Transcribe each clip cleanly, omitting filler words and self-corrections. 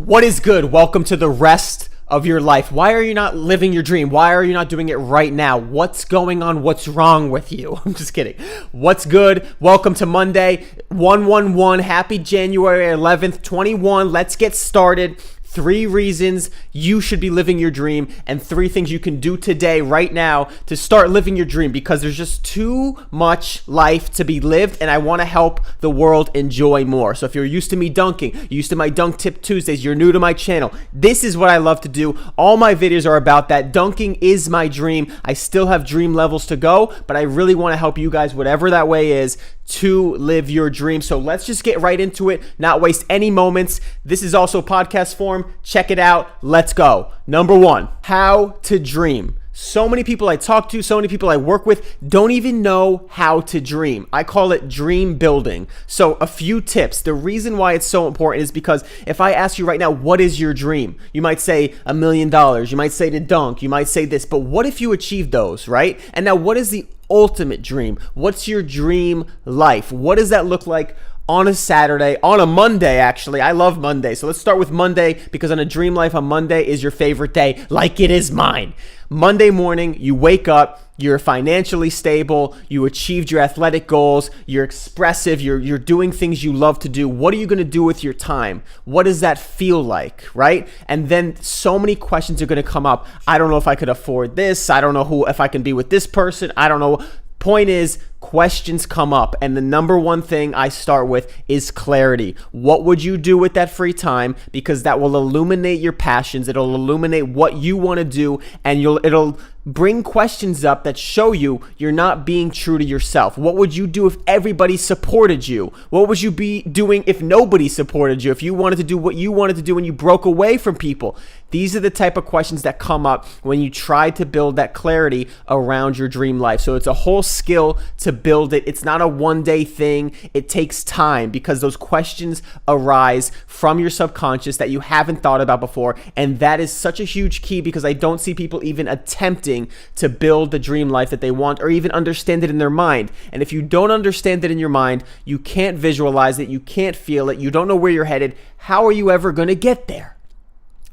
What is good? Welcome to the rest of your life. Why are you not living your dream? Why are you not doing it right now? What's going on? What's wrong with you? I'm just kidding. What's good? Welcome to Monday, 111. Happy January 11th, 21. Let's get started. 3 reasons you should be living your dream and 3 things you can do today, right now, to start living your dream, because there's just too much life to be lived and I want to help the world enjoy more. So if you're used to me dunking, you're used to my Dunk Tip Tuesdays, you're new to my channel, this is what I love to do. All my videos are about that. Dunking is my dream. I still have dream levels to go, but I really want to help you guys, whatever that way is, to live your dream. So let's just get right into it, not waste any moments. This is also podcast form. Check it out. Let's go. Number 1, how to dream. So many people I talk to, so many people I work with don't even know how to dream. I call it dream building. So a few tips. The reason why it's so important is because if I ask you right now, what is your dream? You might say $1 million. You might say to dunk. You might say this. But what if you achieve those, right? And now what is the ultimate dream? What's your dream life? What does that look like on a Saturday, on a Monday? Actually, I love Monday. So let's start with Monday, because on a dream life, on Monday is your favorite day, like it is mine. Monday morning, you wake up, you're financially stable, you achieved your athletic goals, you're expressive, you're doing things you love to do. What are you going to do with your time? What does that feel like, right? And then so many questions are going to come up. I don't know if I could afford this. I don't know if I can be with this person. I don't know. Point is, questions come up, and the number one thing I start with is clarity. What would you do with that free time? Because that will illuminate your passions. It'll illuminate what you want to do, and it'll bring questions up that show you you're not being true to yourself. What would you do if everybody supported you? What would you be doing if nobody supported you? If you wanted to do what you wanted to do and you broke away from people? These are the type of questions that come up when you try to build that clarity around your dream life. So it's a whole skill to build it. It's not a one-day thing. It takes time, because those questions arise from your subconscious that you haven't thought about before. And that is such a huge key, because I don't see people even attempting to build the dream life that they want, or even understand it in their mind. And if you don't understand it in your mind, you can't visualize it, you can't feel it, you don't know where you're headed, how are you ever going to get there?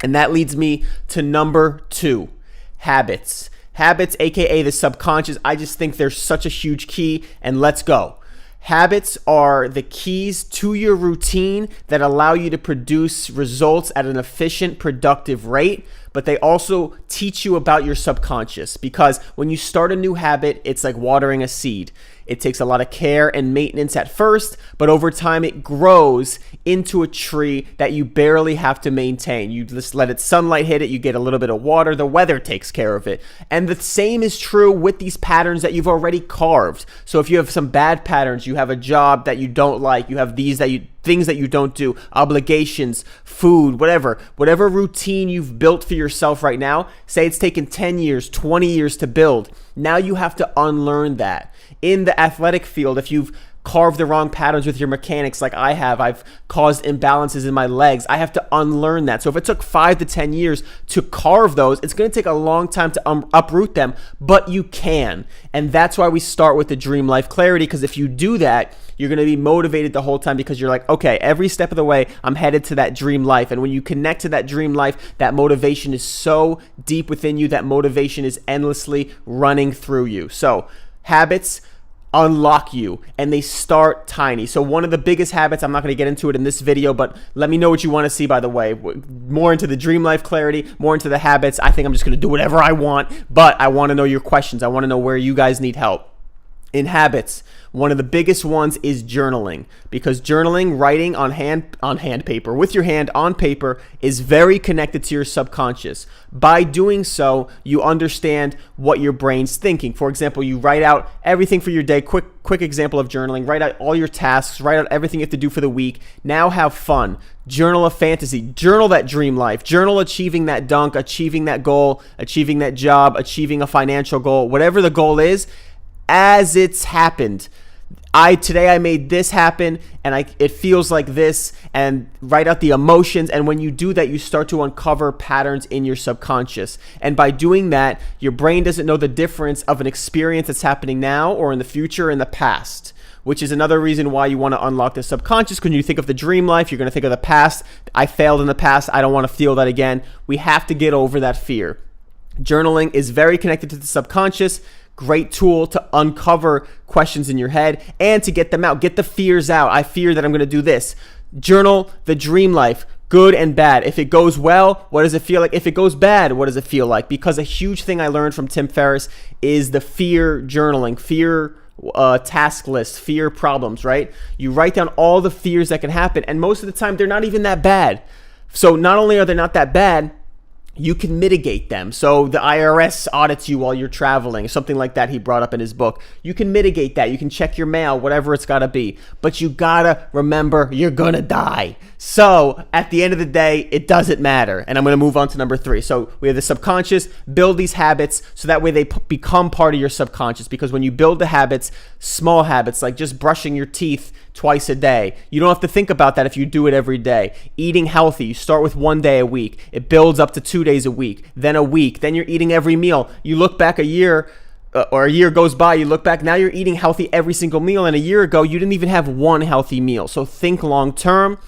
And that leads me to number 2, habits. Habits, aka the subconscious. I just think they're such a huge key, and let's go. Habits are the keys to your routine that allow you to produce results at an efficient, productive rate, but they also teach you about your subconscious, because when you start a new habit, it's like watering a seed. It takes a lot of care and maintenance at first, but over time it grows into a tree that you barely have to maintain. You just let its sunlight hit it, you get a little bit of water, the weather takes care of it. And the same is true with these patterns that you've already carved. So if you have some bad patterns, you have a job that you don't like, you have things that you don't do, obligations, food, whatever routine you've built for yourself right now, say it's taken 10 years, 20 years to build. Now you have to unlearn that. In the athletic field, if you've carved the wrong patterns with your mechanics like I have, I've caused imbalances in my legs, I have to unlearn that. So if it took 5 to 10 years to carve those, it's going to take a long time to uproot them, but you can. And that's why we start with the dream life clarity, because if you do that, you're going to be motivated the whole time, because you're like, okay, every step of the way, I'm headed to that dream life. And when you connect to that dream life, that motivation is so deep within you, that motivation is endlessly running through you. So habits unlock you, and they start tiny. So one of the biggest habits, I'm not going to get into it in this video, but let me know what you want to see, by the way. More into the dream life clarity, more into the habits. I think I'm just going to do whatever I want, but I want to know your questions. I want to know where you guys need help. In habits, one of the biggest ones is journaling, because journaling, writing on hand paper, with your hand on paper, is very connected to your subconscious. By doing so, you understand what your brain's thinking. For example, you write out everything for your day. Quick example of journaling. Write out all your tasks, write out everything you have to do for the week. Now have fun. Journal a fantasy. Journal that dream life. Journal achieving that dunk, achieving that goal, achieving that job, achieving a financial goal, whatever the goal is, as it's happened. Today I made this happen, and it feels like this, and write out the emotions. And when you do that, you start to uncover patterns in your subconscious. And by doing that, your brain doesn't know the difference of an experience that's happening now or in the future or in the past. which is another reason why you want to unlock the subconscious. When you think of the dream life, you're going to think of the past. I failed in the past. I don't want to feel that again. We have to get over that fear. Journaling is very connected to the subconscious. Great tool to uncover questions in your head and to get them out. Get the fears out. I fear that I'm going to do this. Journal the dream life, good and bad. If it goes well, what does it feel like? If it goes bad, what does it feel like? Because a huge thing I learned from Tim Ferriss is the fear journaling, fear task list, fear problems, right? You write down all the fears that can happen, and most of the time they're not even that bad. So not only are they not that bad, you can mitigate them. So the IRS audits you while you're traveling, something like that he brought up in his book. You can mitigate that. You can check your mail, whatever it's got to be. But you got to remember you're going to die. So at the end of the day, it doesn't matter. And I'm going to move on to number 3. So we have the subconscious. Build these habits so that way they become part of your subconscious. Because when you build the habits, small habits like just brushing your teeth twice a day, you don't have to think about that if you do it every day. Eating healthy, you start with 1 day a week. It builds up to 2 days a week, then a week, then you're eating every meal. You look back a year, or a year goes by, you look back, now you're eating healthy every single meal, and a year ago you didn't even have one healthy meal. So think long term.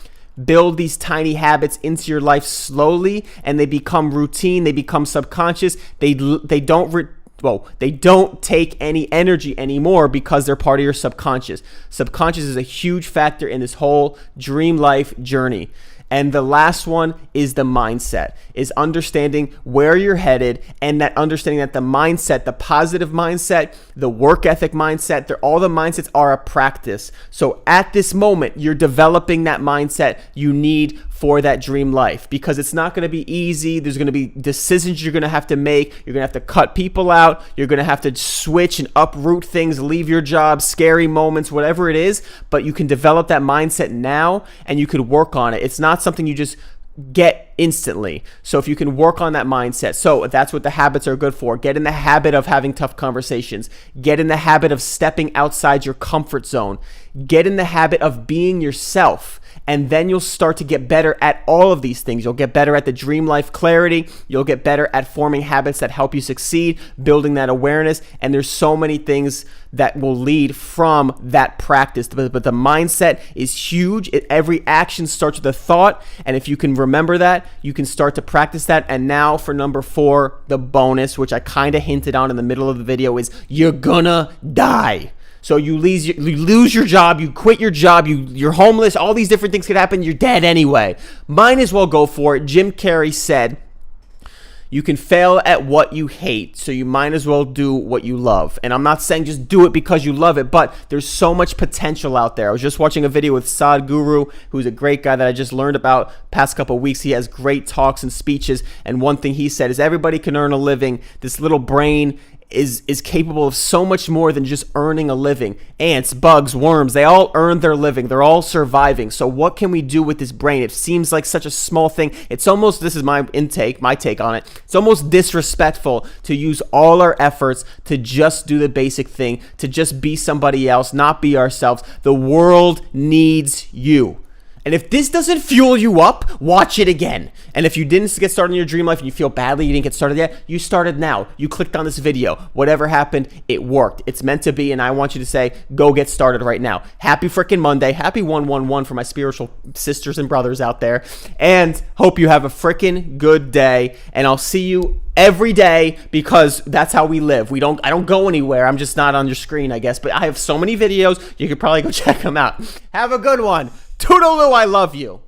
Build these tiny habits into your life slowly, and they become routine. They become subconscious. They don't take any energy anymore because they're part of your subconscious. Subconscious is a huge factor in this whole dream life journey. And the last one is the mindset, is understanding where you're headed, and that understanding that the mindset, the positive mindset, the work ethic mindset, all the mindsets are a practice. So at this moment, you're developing that mindset you need for that dream life, because it's not going to be easy. There's going to be decisions you're going to have to make. You're going to have to cut people out. You're going to have to switch and uproot things, leave your job, scary moments, whatever it is. But you can develop that mindset now, and you could work on it. It's not something you just get instantly. So if you can work on that mindset, so that's what the habits are good for. Get in the habit of having tough conversations. Get in the habit of stepping outside your comfort zone. Get in the habit of being yourself. And then you'll start to get better at all of these things. You'll get better at the dream life clarity. You'll get better at forming habits that help you succeed, building that awareness. And there's so many things that will lead from that practice. But the mindset is huge. Every action starts with a thought. And if you can remember that, you can start to practice that. And now for number 4, the bonus, which I kind of hinted on in the middle of the video, is you're gonna die. So you lose your job, you quit your job, you're homeless, all these different things could happen, you're dead anyway. Might as well go for it. Jim Carrey said, you can fail at what you hate, so you might as well do what you love. And I'm not saying just do it because you love it, but there's so much potential out there. I was just watching a video with Sadhguru, who's a great guy that I just learned about past couple of weeks. He has great talks and speeches, and one thing he said is everybody can earn a living. This little brain is capable of so much more than just earning a living. Ants, bugs, worms, they all earn their living. They're all surviving. So what can we do with this brain? It seems like such a small thing. It's almost, this is my take on it. It's almost disrespectful to use all our efforts to just do the basic thing, to just be somebody else, not be ourselves. The world needs you. And if this doesn't fuel you up, watch it again. And if you didn't get started in your dream life and you feel badly you didn't get started yet, you started now. You clicked on this video. Whatever happened, it worked. It's meant to be, and I want you to say, go get started right now. Happy freaking Monday. Happy 111 for my spiritual sisters and brothers out there. And hope you have a freaking good day. And I'll see you every day, because that's how we live. I don't go anywhere. I'm just not on your screen, I guess. But I have so many videos. You could probably go check them out. Have a good one. Toodaloo, I love you.